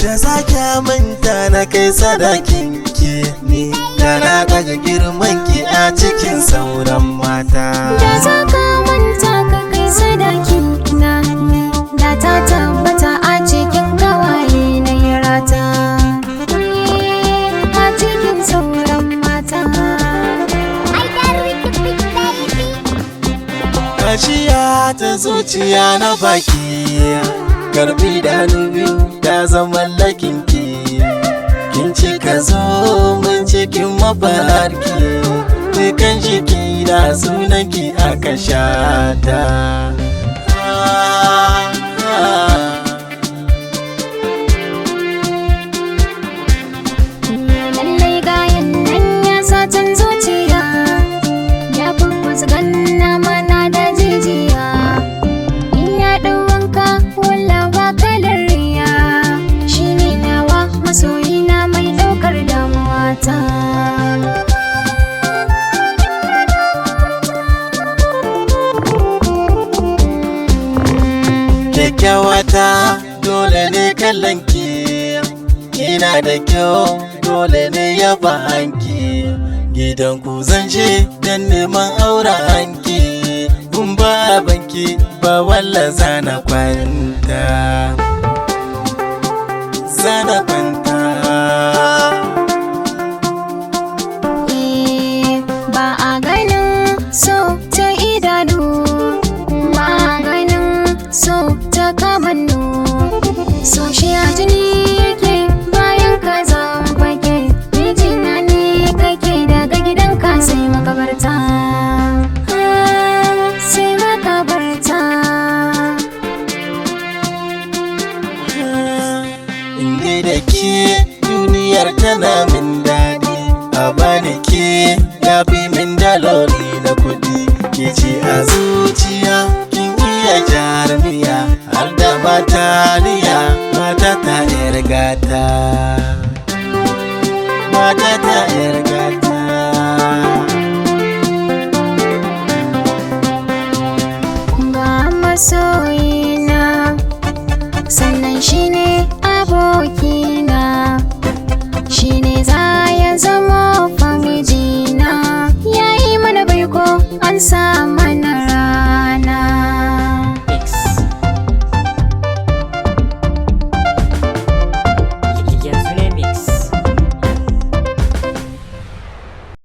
da zaki manta na kai sadakin ki ne, da na daga girman ki a cikin sauran mata. Da zaka manta ka kai sadakin na ne, da ta tabbata a cikin gawaye na yarata, a cikin sauran mata. Asiya ta zuciya na baki, karbi da nubi da zaman lakinki, kin cika zo mun cikin mafarki, dukan jiki da sunanki aka shata. Lallai gayan nan ya satan zuciya, ya fi wasu ganna mana da jijiya. In ya ɗau wanka wallawa kalar riya, shi ne nawa masoyina mai ɗaukar damuwata. Kyakkyawata dole ne kallonki, kina da kyau dole ne yaba hanki, gidanku zan je don neman auren hanki, kun ba banki ba walla zana kwanta, zana kwanta. Ba a ganin so ta idanu, ba a ganin so ta kamannu, so shi a jini yake bayan ka zambage, mijina ne kake daga gidanka sai makabarta, sai makabarta. Inda da ke duniyar tana min daɗi, a bani ke ya fi min daloli na kuɗi, ke ce a zuciya kin iya jarmiya, har da bataliya mata ta yar gata, mata ta yar gata. Ga masoyina sannan shi ne aboki.